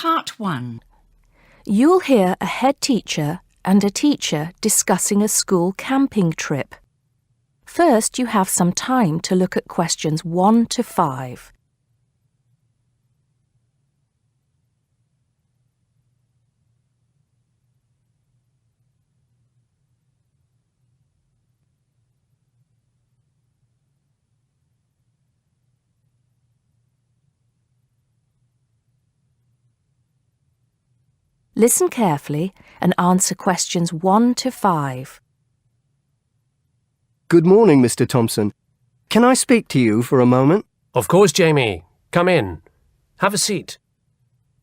Part 1. You'll hear a head teacher and a teacher discussing a school camping trip. First, you have some time to look at questions 1 to 5. Listen carefully and answer questions 1 to 5. Good morning, Mr. Thompson. Can I speak to you for a moment? Of course, Jamie. Come in. Have a seat.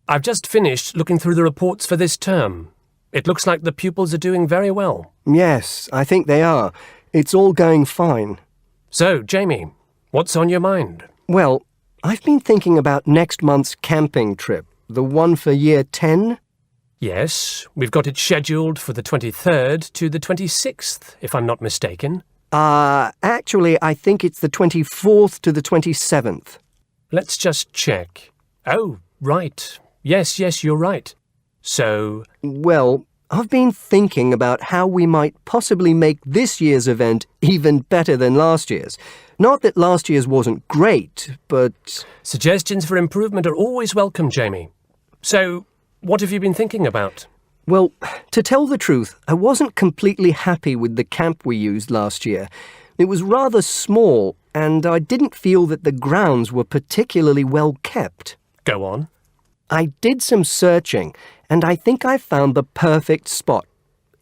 I've just finished looking through the reports for this term. It looks like the pupils are doing very well. Yes, I think they are. It's all going fine. So, Jamie, what's on your mind? Well, I've been thinking about next month's camping trip, the one for Year 10. Yes, we've got it scheduled for the 23rd to the 26th, if I'm not mistaken. Actually, I think it's the 24th to the 27th. Let's just check. Oh, right. Yes, you're right. So... Well, I've been thinking about how we might possibly make this year's event even better than last year's. Not that last year's wasn't great, but... Suggestions for improvement are always welcome, Jamie. So, what have you been thinking about? Well, to tell the truth, I wasn't completely happy with the camp we used last year. It was rather small, and I didn't feel that the grounds were particularly well kept. Go on. I did some searching, and I think I found the perfect spot.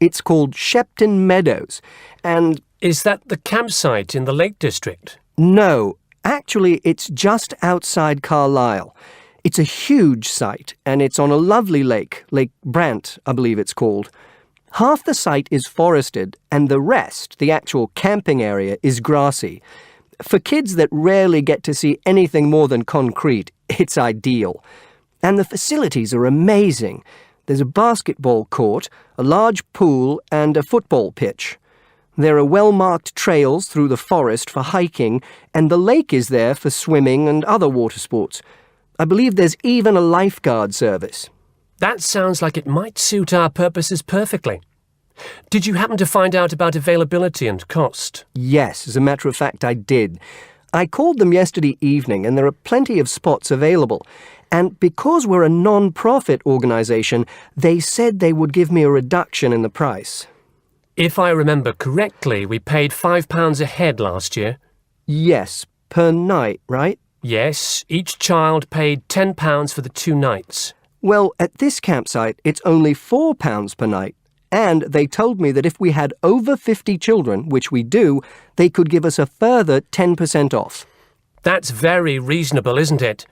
It's called Shepton Meadows, and... Is that the campsite in the Lake District? No, actually it's just outside Carlisle. It's a huge site, and it's on a lovely lake, Lake Brant, I believe it's called. Half the site is forested, and the rest, the actual camping area, is grassy. For kids that rarely get to see anything more than concrete, it's ideal. And the facilities are amazing. There's a basketball court, a large pool, and a football pitch. There are well-marked trails through the forest for hiking, and the lake is there for swimming and other water sports. I believe there's even a lifeguard service. That sounds like it might suit our purposes perfectly. Did you happen to find out about availability and cost? Yes, as a matter of fact, I did. I called them yesterday evening, and there are plenty of spots available. And because we're a non-profit organisation, they said they would give me a reduction in the price. If I remember correctly, we paid £5 a head last year. Yes, per night, right? Yes, each child paid £10 for the 2 nights. Well, at this campsite, it's only £4 per night. And they told me that if we had over 50 children, which we do, they could give us a further 10% off. That's very reasonable, isn't it?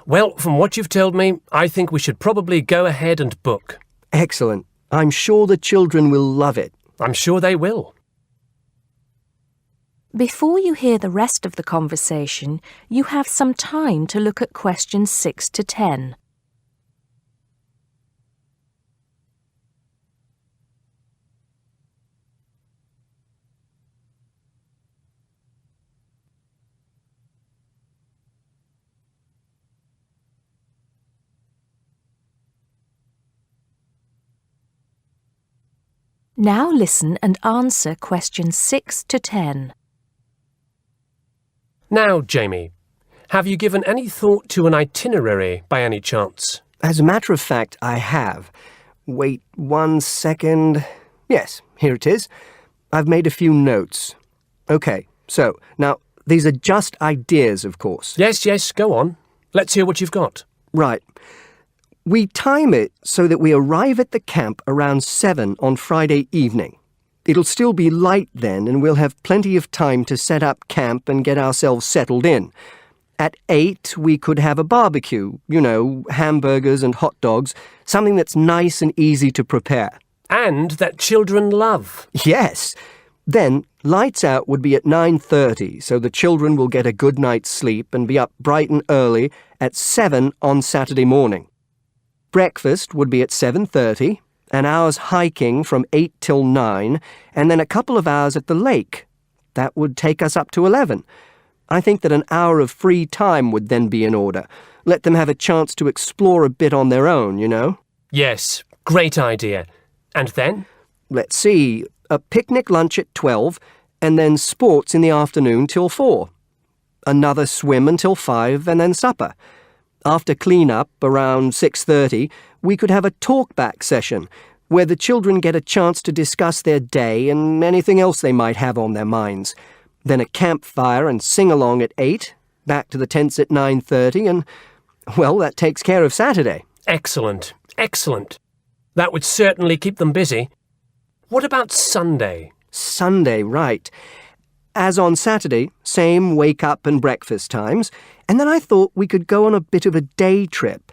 Well, from what you've told me, I think we should probably go ahead and book. Excellent. I'm sure the children will love it. I'm sure they will. Before you hear the rest of the conversation, you have some time to look at questions 6 to 10. Now listen and answer questions 6 to 10. Now, Jamie, have you given any thought to an itinerary by any chance? As a matter of fact, I have. Wait 1 second. Yes, here it is. I've made a few notes. Okay, so, now, these are just ideas, of course. Yes, go on. Let's hear what you've got. Right. We time it so that we arrive at the camp around 7 on Friday evening. It'll still be light then, and we'll have plenty of time to set up camp and get ourselves settled in. At 8, we could have a barbecue, hamburgers and hot dogs, something that's nice and easy to prepare. And that children love. Yes. Then, lights out would be at 9:30, so the children will get a good night's sleep and be up bright and early at 7 on Saturday morning. Breakfast would be at 7:30, an hour's hiking from 8 till 9, and then a couple of hours at the lake. That would take us up to 11. I think that an hour of free time would then be in order. Let them have a chance to explore a bit on their own, you know? Yes, great idea. And then? Let's see, a picnic lunch at 12, and then sports in the afternoon till 4. Another swim until 5, and then supper. After clean-up, around 6:30, we could have a talk-back session, where the children get a chance to discuss their day and anything else they might have on their minds. Then a campfire and sing-along at 8, back to the tents at 9:30, and, well, that takes care of Saturday. Excellent, excellent. That would certainly keep them busy. What about Sunday? Sunday, right. As on Saturday, same wake-up and breakfast times, and then I thought we could go on a bit of a day trip.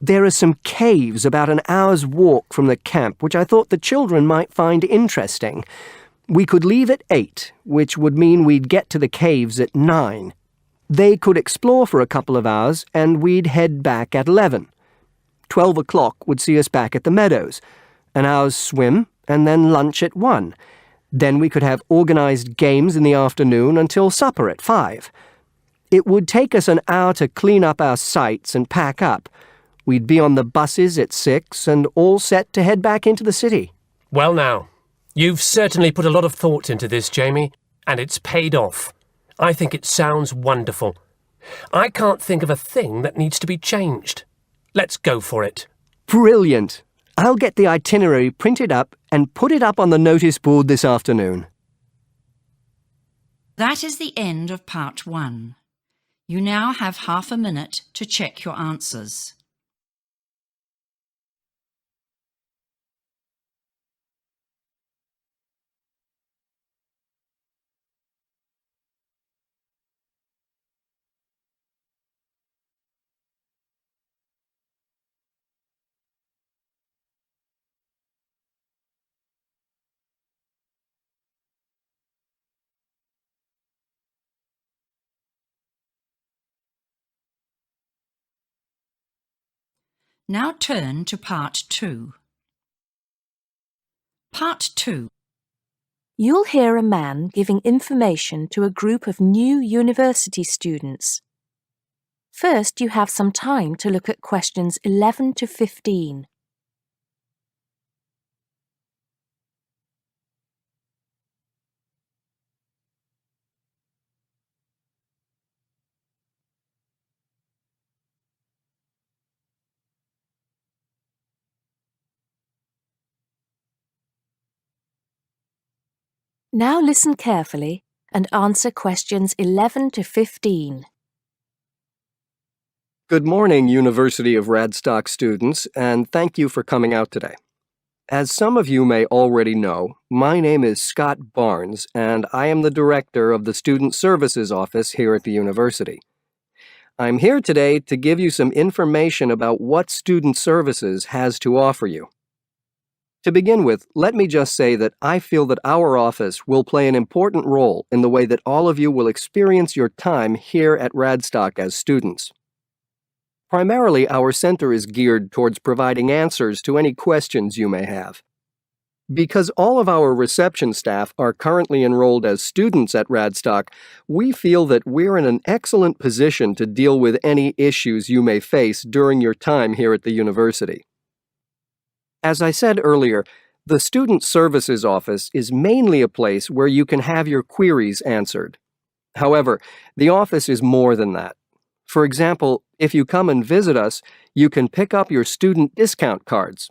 There are some caves about an hour's walk from the camp, which I thought the children might find interesting. We could leave at 8, which would mean we'd get to the caves at 9. They could explore for a couple of hours, and we'd head back at 11. 12 o'clock would see us back at the meadows. An hour's swim, and then lunch at 1. Then we could have organised games in the afternoon until supper at 5. It would take us an hour to clean up our sites and pack up. We'd be on the buses at 6 and all set to head back into the city. Well now, you've certainly put a lot of thought into this, Jamie, and it's paid off. I think it sounds wonderful. I can't think of a thing that needs to be changed. Let's go for it. Brilliant! I'll get the itinerary printed up and put it up on the notice board this afternoon. That is the end of part 1. You now have half a minute to check your answers. Now turn to part 2. Part 2. You'll hear a man giving information to a group of new university students. First, you have some time to look at questions 11 to 15. Now listen carefully and answer questions 11 to 15. Good morning, University of Radstock students, and thank you for coming out today. As some of you may already know, my name is Scott Barnes, and I am the director of the Student Services Office here at the university. I'm here today to give you some information about what Student Services has to offer you. To begin with, let me just say that I feel that our office will play an important role in the way that all of you will experience your time here at Radstock as students. Primarily, our center is geared towards providing answers to any questions you may have. Because all of our reception staff are currently enrolled as students at Radstock, we feel that we're in an excellent position to deal with any issues you may face during your time here at the university. As I said earlier, the Student Services Office is mainly a place where you can have your queries answered. However, the office is more than that. For example, if you come and visit us, you can pick up your student discount cards.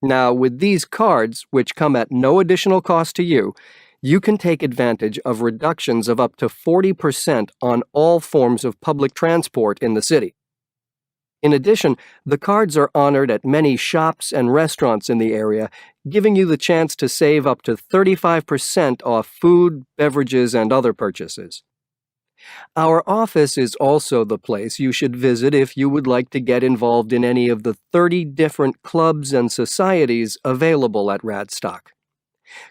Now, with these cards, which come at no additional cost to you, you can take advantage of reductions of up to 40% on all forms of public transport in the city. In addition, the cards are honored at many shops and restaurants in the area, giving you the chance to save up to 35% off food, beverages, and other purchases. Our office is also the place you should visit if you would like to get involved in any of the 30 different clubs and societies available at Radstock.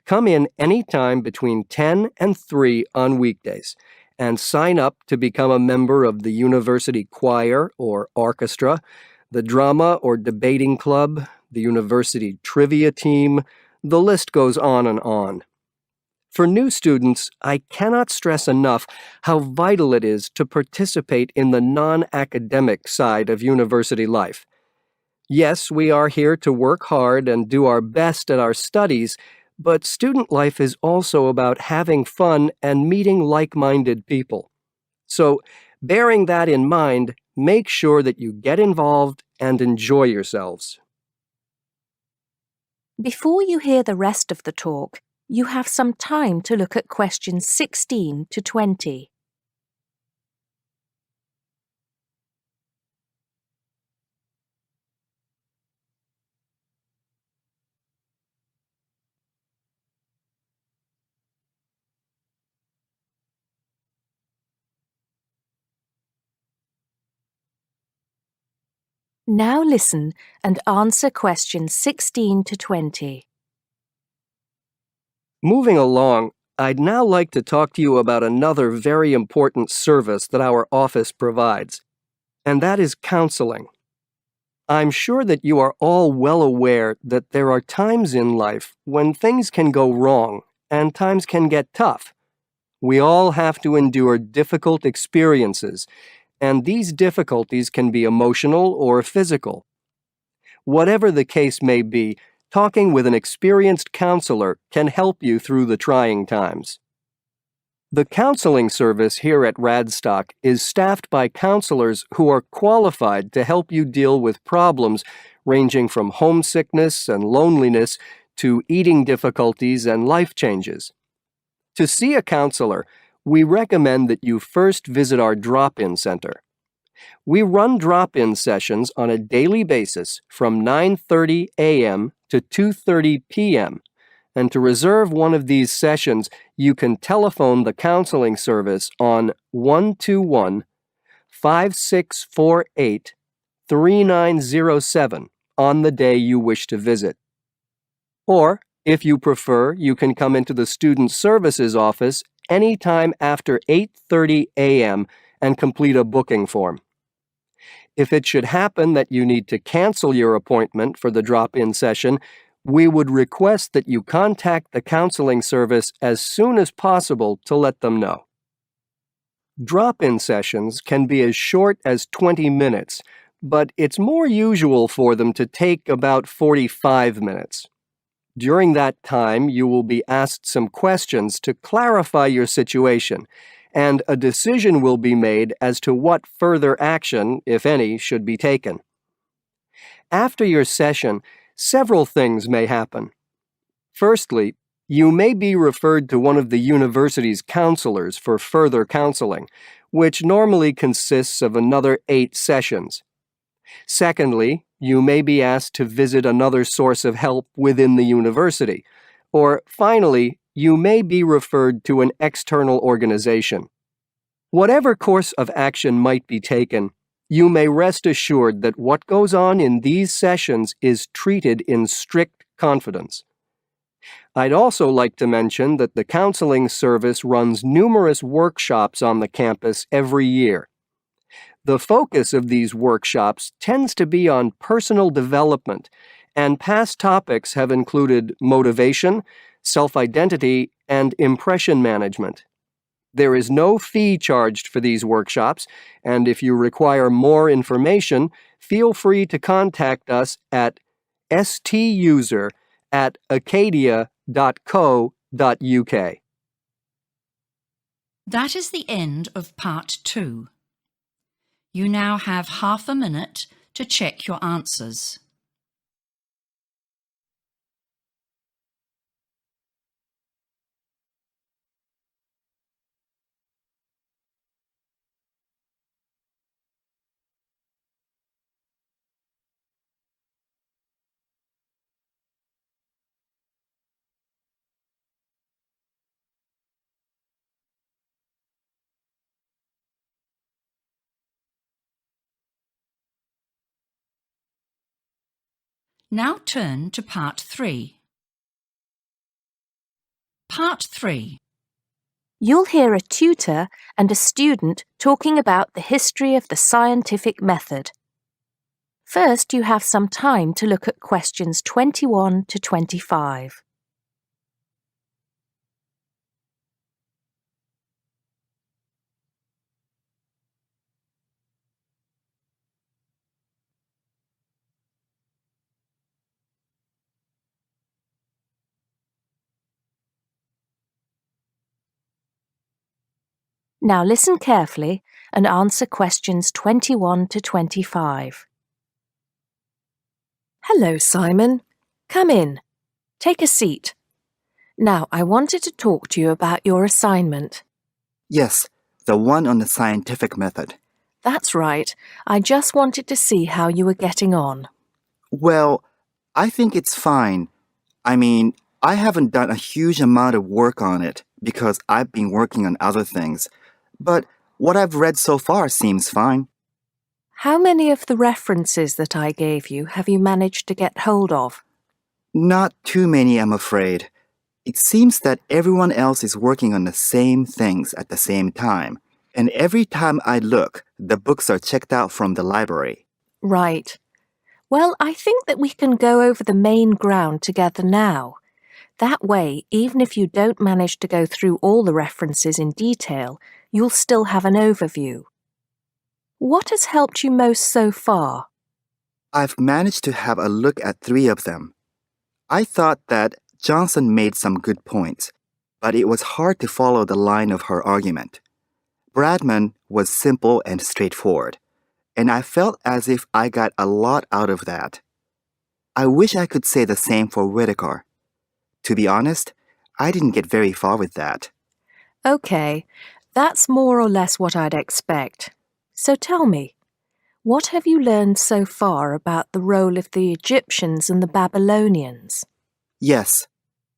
Come in any time between 10 and 3 on weekdays and sign up to become a member of the university choir or orchestra, the drama or debating club, the university trivia team. The list goes on and on. For new students, I cannot stress enough how vital it is to participate in the non-academic side of university life. Yes, we are here to work hard and do our best at our studies, but student life is also about having fun and meeting like-minded people. So, bearing that in mind, make sure that you get involved and enjoy yourselves. Before you hear the rest of the talk, you have some time to look at questions 16 to 20. Now listen and answer questions 16 to 20. Moving along, I'd now like to talk to you about another very important service that our office provides, and that is counseling. I'm sure that you are all well aware that there are times in life when things can go wrong and times can get tough. We all have to endure difficult experiences, and these difficulties can be emotional or physical. Whatever the case may be, talking with an experienced counselor can help you through the trying times. The counseling service here at Radstock is staffed by counselors who are qualified to help you deal with problems ranging from homesickness and loneliness to eating difficulties and life changes. To see a counselor, we recommend that you first visit our drop-in center. We run drop-in sessions on a daily basis from 9:30 a.m. to 2:30 p.m. And to reserve one of these sessions, you can telephone the counseling service on 121-5648-3907 on the day you wish to visit. Or, if you prefer, you can come into the Student Services office anytime after 8:30 a.m. and complete a booking form. If it should happen that you need to cancel your appointment for the drop-in session, we would request that you contact the counseling service as soon as possible to let them know. Drop-in sessions can be as short as 20 minutes, but it's more usual for them to take about 45 minutes. During that time, you will be asked some questions to clarify your situation, and a decision will be made as to what further action, if any, should be taken. After your session, several things may happen. Firstly, you may be referred to one of the university's counselors for further counseling, which normally consists of another 8 sessions. Secondly, you may be asked to visit another source of help within the university. Or finally, you may be referred to an external organization. Whatever course of action might be taken, you may rest assured that what goes on in these sessions is treated in strict confidence. I'd also like to mention that the counseling service runs numerous workshops on the campus every year. The focus of these workshops tends to be on personal development, and past topics have included motivation, self-identity, and impression management. There is no fee charged for these workshops, and if you require more information, feel free to contact us at stuser@acadia.co.uk. That is the end of part 2. You now have half a minute to check your answers. Now turn to part 3. Part 3. You'll hear a tutor and a student talking about the history of the scientific method. First, you have some time to look at questions 21 to 25. Now listen carefully and answer questions 21 to 25. Hello, Simon. Come in. Take a seat. Now, I wanted to talk to you about your assignment. Yes, the one on the scientific method. That's right. I just wanted to see how you were getting on. Well, I think it's fine. I mean, I haven't done a huge amount of work on it because I've been working on other things. But what I've read so far seems fine. How many of the references that I gave you have you managed to get hold of? Not too many, I'm afraid. It seems that everyone else is working on the same things at the same time. And every time I look, the books are checked out from the library. Right. Well, I think that we can go over the main ground together now. That way, even if you don't manage to go through all the references in detail, you'll still have an overview. What has helped you most so far? I've managed to have a look at 3 of them. I thought that Johnson made some good points, but it was hard to follow the line of her argument. Bradman was simple and straightforward, and I felt as if I got a lot out of that. I wish I could say the same for Whitaker. To be honest, I didn't get very far with that. Okay, that's more or less what I'd expect. So tell me, what have you learned so far about the role of the Egyptians and the Babylonians? Yes.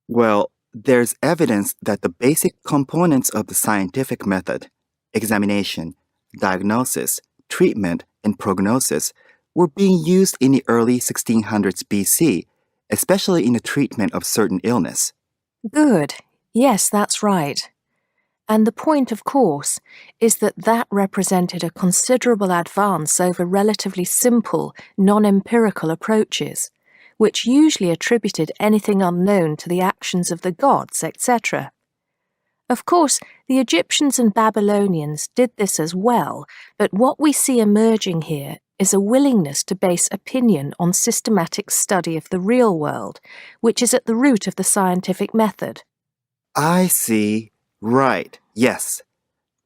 Well, there's evidence that the basic components of the scientific method, examination, diagnosis, treatment, and prognosis, were being used in the early 1600s BC, especially in the treatment of certain illness. Good. Yes, that's right. And the point, of course, is that that represented a considerable advance over relatively simple, non-empirical approaches, which usually attributed anything unknown to the actions of the gods, etc. Of course, the Egyptians and Babylonians did this as well, but what we see emerging here is a willingness to base opinion on systematic study of the real world, which is at the root of the scientific method. I see. Right, yes.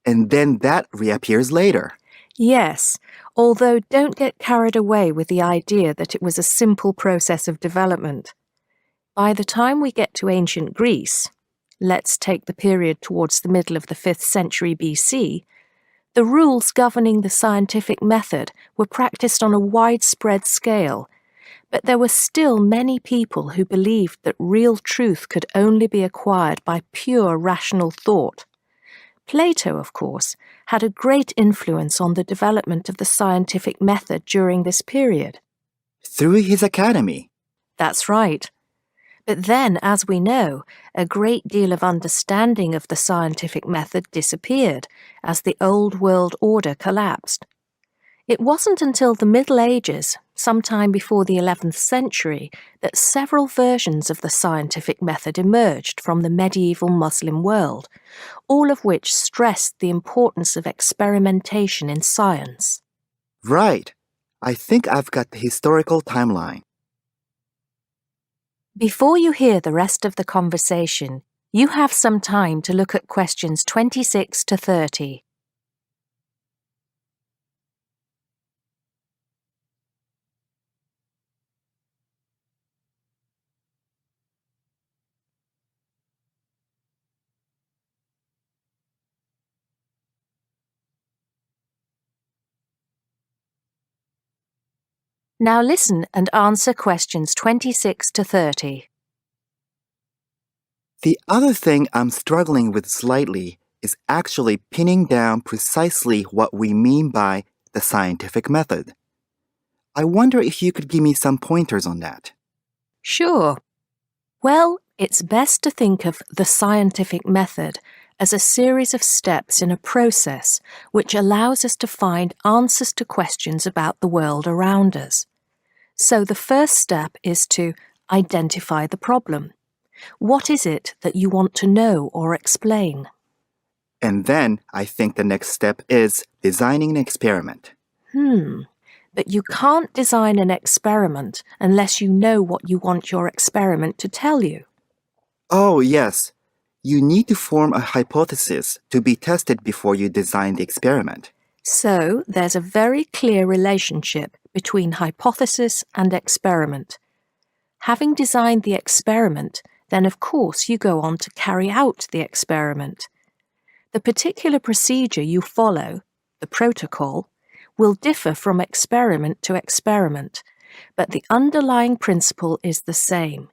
And then that reappears later. Yes, although don't get carried away with the idea that it was a simple process of development. By the time we get to ancient Greece, let's take the period towards the middle of the 5th century BC, the rules governing the scientific method were practiced on a widespread scale, but there were still many people who believed that real truth could only be acquired by pure rational thought. Plato, of course, had a great influence on the development of the scientific method during this period. Through his academy. That's right. But then, as we know, a great deal of understanding of the scientific method disappeared as the old world order collapsed. It wasn't until the Middle Ages, sometime before the 11th century, that several versions of the scientific method emerged from the medieval Muslim world, all of which stressed the importance of experimentation in science. Right. I think I've got the historical timeline. Before you hear the rest of the conversation, you have some time to look at questions 26 to 30. Now listen and answer questions 26 to 30. The other thing I'm struggling with slightly is actually pinning down precisely what we mean by the scientific method. I wonder if you could give me some pointers on that. Sure. Well, it's best to think of the scientific method as a series of steps in a process which allows us to find answers to questions about the world around us. So the first step is to identify the problem. What is it that you want to know or explain? And then I think the next step is designing an experiment. But you can't design an experiment unless you know what you want your experiment to tell you. Oh, yes. You need to form a hypothesis to be tested before you design the experiment. So, there's a very clear relationship between hypothesis and experiment. Having designed the experiment, then of course you go on to carry out the experiment. The particular procedure you follow, the protocol, will differ from experiment to experiment, but the underlying principle is the same.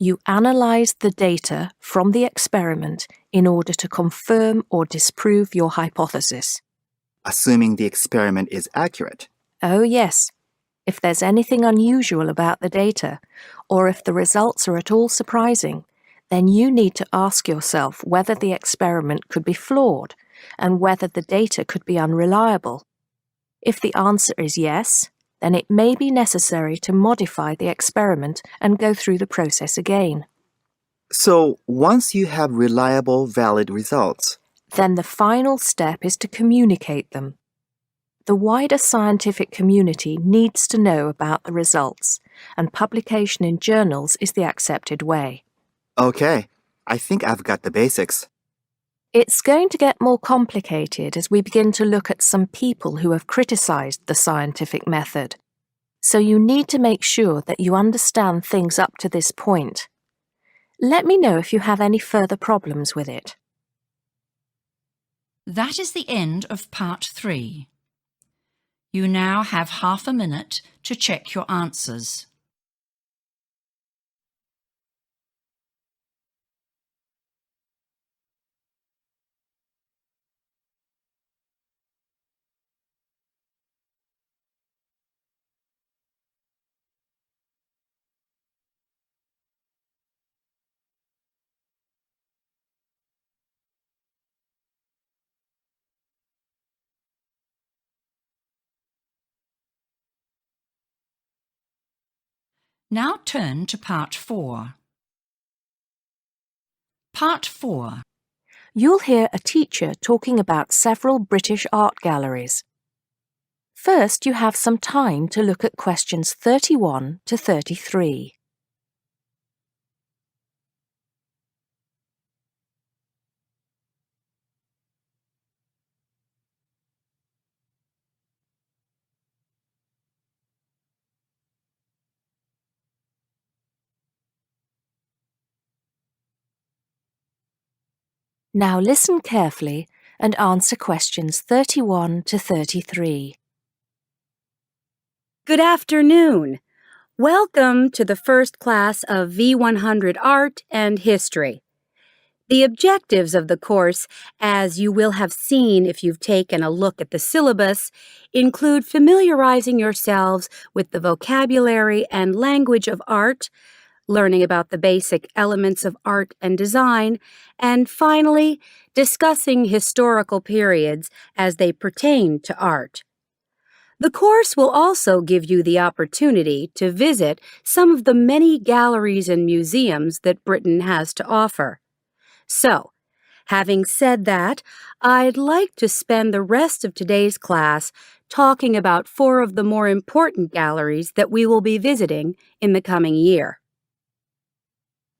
You analyze the data from the experiment in order to confirm or disprove your hypothesis. Assuming the experiment is accurate. Oh yes, if there's anything unusual about the data, or if the results are at all surprising, then you need to ask yourself whether the experiment could be flawed and whether the data could be unreliable. If the answer is yes, then it may be necessary to modify the experiment and go through the process again. So, once you have reliable, valid results, Then the final step is to communicate them. The wider scientific community needs to know about the results, and publication in journals is the accepted way. okay, I think I've got the basics. It's going to get more complicated as we begin to look at some people who have criticized the scientific method. So you need to make sure that you understand things up to this point. Let me know if you have any further problems with it. That is the end of part 3. You now have half a minute to check your answers. Now turn to part 4. Part 4. You'll hear a teacher talking about several British art galleries. First, you have some time to look at questions 31 to 33. Now listen carefully and answer questions 31 to 33. Good afternoon. Welcome to the first class of V100 Art and History. The objectives of the course, as you will have seen if you've taken a look at the syllabus, include familiarizing yourselves with the vocabulary and language of art, learning about the basic elements of art and design, and finally, discussing historical periods as they pertain to art. The course will also give you the opportunity to visit some of the many galleries and museums that Britain has to offer. So, having said that, I'd like to spend the rest of today's class talking about 4 of the more important galleries that we will be visiting in the coming year.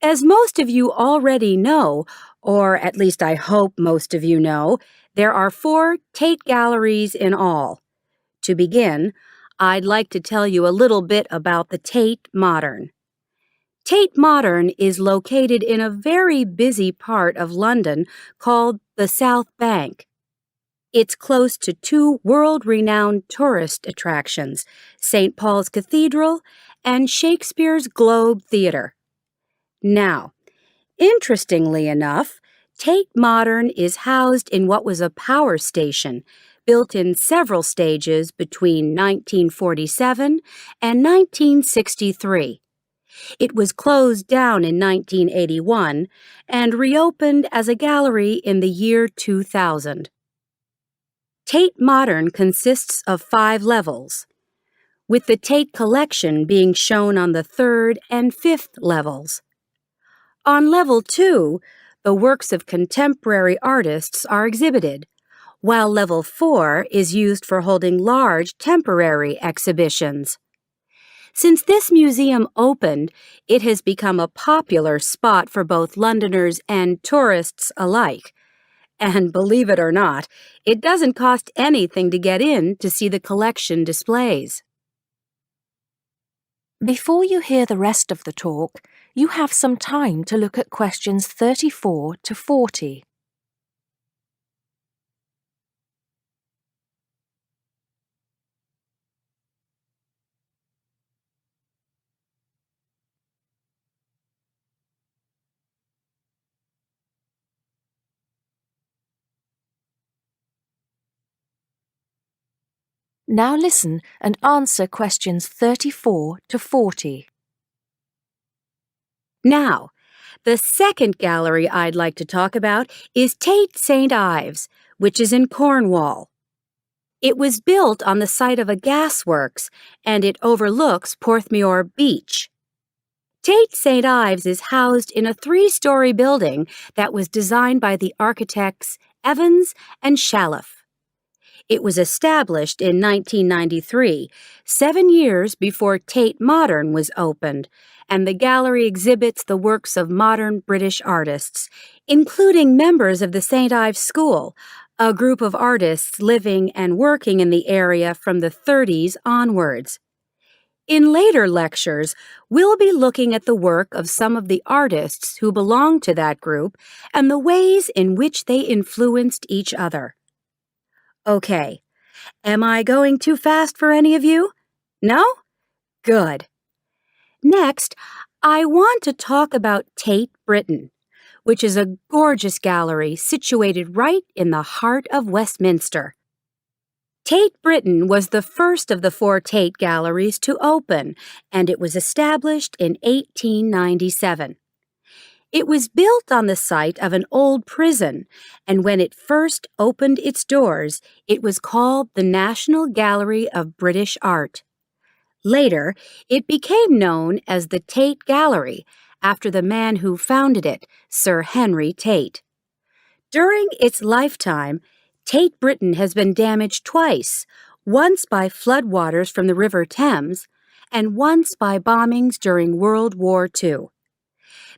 As most of you already know, or at least I hope most of you know, there are 4 Tate galleries in all. To begin, I'd like to tell you a little bit about the Tate Modern. Tate Modern is located in a very busy part of London called the South Bank. It's close to 2 world-renowned tourist attractions, St. Paul's Cathedral and Shakespeare's Globe Theatre. Now, interestingly enough, Tate Modern is housed in what was a power station, built in several stages between 1947 and 1963. It was closed down in 1981 and reopened as a gallery in the year 2000. Tate Modern consists of 5 levels, with the Tate collection being shown on the 3rd and 5th levels. On level 2, the works of contemporary artists are exhibited, while level 4 is used for holding large temporary exhibitions. Since this museum opened, it has become a popular spot for both Londoners and tourists alike. And believe it or not, it doesn't cost anything to get in to see the collection displays. Before you hear the rest of the talk, you have some time to look at questions 34 to 40. Now listen and answer questions 34 to 40. Now, the second gallery I'd like to talk about is Tate St. Ives, which is in Cornwall. It was built on the site of a gasworks, and it overlooks Porthmeor Beach. Tate St. Ives is housed in a 3-story building that was designed by the architects Evans and Shalliff. It was established in 1993, 7 years before Tate Modern was opened, and the gallery exhibits the works of modern British artists, including members of the St. Ives School, a group of artists living and working in the area from the 30s onwards. In later lectures, we'll be looking at the work of some of the artists who belong to that group and the ways in which they influenced each other. Okay, am I going too fast for any of you? No? Good. Next, I want to talk about Tate Britain, which is a gorgeous gallery situated right in the heart of Westminster. Tate Britain was the first of the 4 Tate galleries to open, and it was established in 1897. It was built on the site of an old prison, and when it first opened its doors, it was called the National Gallery of British Art. Later, it became known as the Tate Gallery, after the man who founded it, Sir Henry Tate. During its lifetime, Tate Britain has been damaged twice, once by floodwaters from the River Thames, and once by bombings during World War II.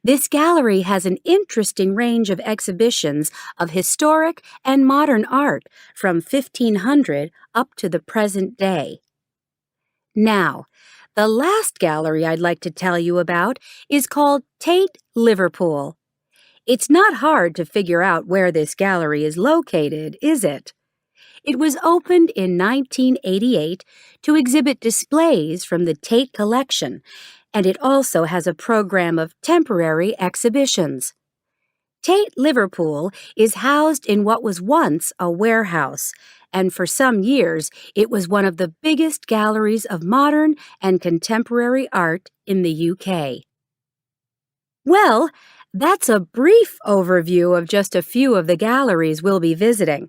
This gallery has an interesting range of exhibitions of historic and modern art from 1500 up to the present day. Now, the last gallery I'd like to tell you about is called Tate Liverpool. It's not hard to figure out where this gallery is located, is it? It was opened in 1988 to exhibit displays from the Tate collection, and it also has a program of temporary exhibitions. Tate Liverpool is housed in what was once a warehouse, and for some years it was one of the biggest galleries of modern and contemporary art in the UK. Well, that's a brief overview of just a few of the galleries we'll be visiting.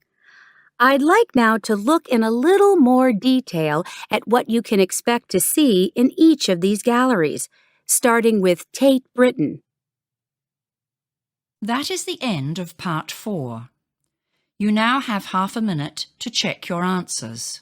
I'd like now to look in a little more detail at what you can expect to see in each of these galleries, starting with Tate Britain. That is the end of part 4. You now have half a minute to check your answers.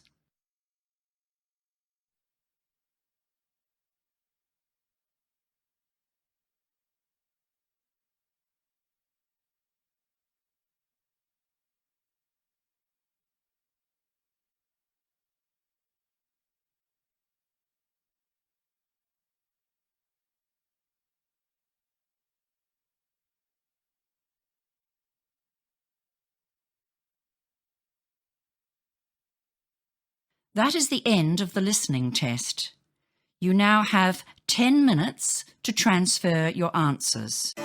That is the end of the listening test. You now have 10 minutes to transfer your answers.